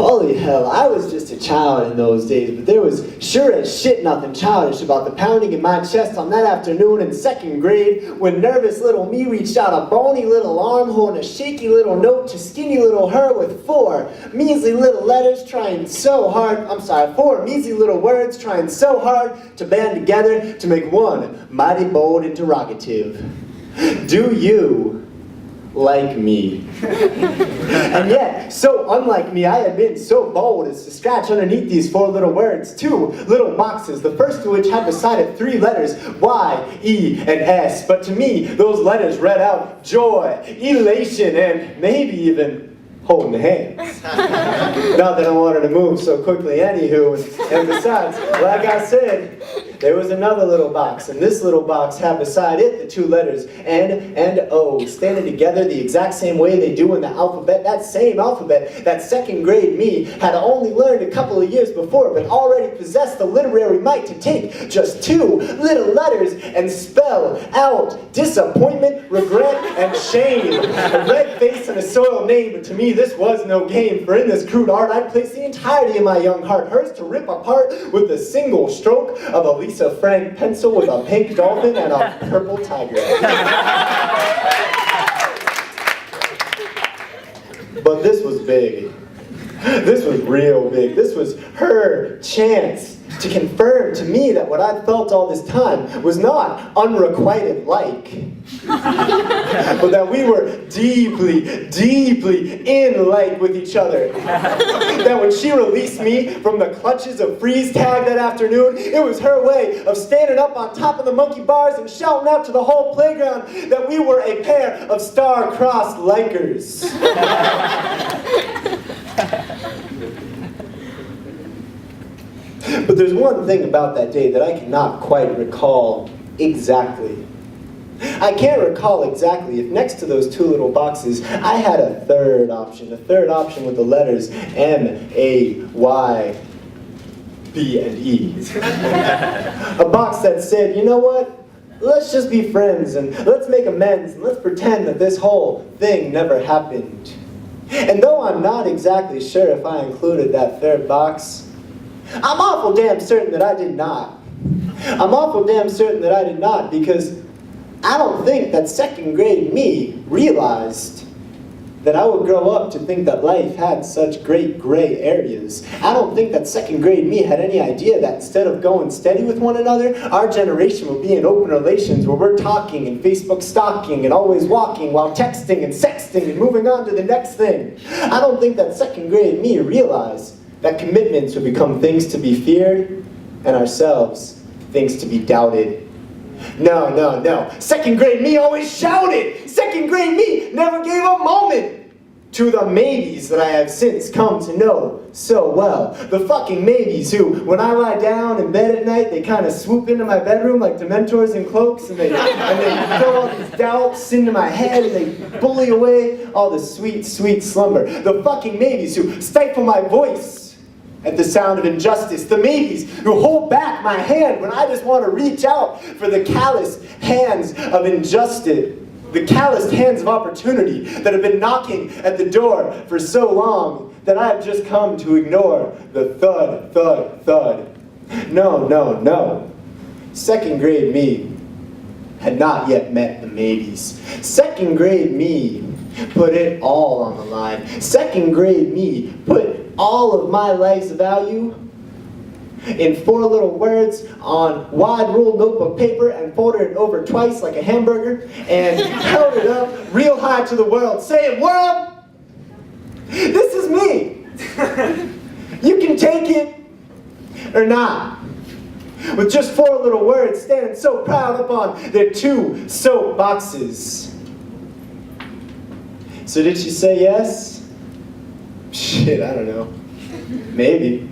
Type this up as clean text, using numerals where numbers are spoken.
Holy hell, I was just a child in those days, but there was sure as shit nothing childish about the pounding in my chest on that afternoon in second grade when nervous little me reached out a bony little arm holding a shaky little note to skinny little her with four measly little words trying so hard to band together to make one mighty bold interrogative. Do you like me? And yet, so unlike me, I had been so bold as to scratch underneath these four little words, two little boxes, the first of which had beside it three letters, Y, E, and S. But to me, those letters read out joy, elation, and maybe even holding hands. Not that I wanted to move so quickly anywho, and besides, like I said, there was another little box, and this little box had beside it the two letters N and O, standing together the exact same way they do in the alphabet. That same alphabet that second grade me had only learned a couple of years before, but already possessed the literary might to take just two little letters and spell out disappointment, regret, and shame. A red face and a soiled name, but to me this was no game, for in this crude art I'd place the entirety of my young heart, hers to rip apart with a single stroke of a Lisa Frank pencil with a pink dolphin and a purple tiger. But this was big. This was real big. This was her chance to confirm to me that what I'd felt all this time was not unrequited like, but that we were deeply, deeply in like with each other. That when she released me from the clutches of freeze tag that afternoon, it was her way of standing up on top of the monkey bars and shouting out to the whole playground that we were a pair of star-crossed likers. But there's one thing about that day that I cannot quite recall exactly. I can't recall exactly if next to those two little boxes I had a third option with the letters M, A, Y, B, and E. A box that said, you know what? Let's just be friends and let's make amends and let's pretend that this whole thing never happened. And though I'm not exactly sure if I included that third box, I'm awful damn certain that I did not. I'm awful damn certain that I did not because I don't think that second grade me realized that I would grow up to think that life had such great gray areas. I don't think that second grade me had any idea that instead of going steady with one another, our generation would be in open relations where we're talking and Facebook stalking and always walking while texting and sexting and moving on to the next thing. I don't think that second grade me realized that commitments would become things to be feared and ourselves things to be doubted. No. Second grade me always shouted. Second grade me never gave a moment to the maybes that I have since come to know so well. The fucking maybes who, when I lie down in bed at night, they kind of swoop into my bedroom like Dementors in cloaks, and they throw all these doubts into my head, and they bully away all the sweet, sweet slumber. The fucking maybes who stifle my voice at the sound of injustice. The maybes who hold back my hand when I just want to reach out for the calloused hands of injustice. The calloused hands of opportunity that have been knocking at the door for so long that I have just come to ignore the thud, thud, thud. No. Second grade me had not yet met the maybes. Second grade me put it all on the line. Second grade me put all of my life's value in four little words on wide ruled notebook paper and folded it over twice like a hamburger and held it up real high to the world, saying, world, this is me. You can take it or not. With just four little words standing so proud up on their two soap boxes. So did she say yes? Shit, I don't know. Maybe.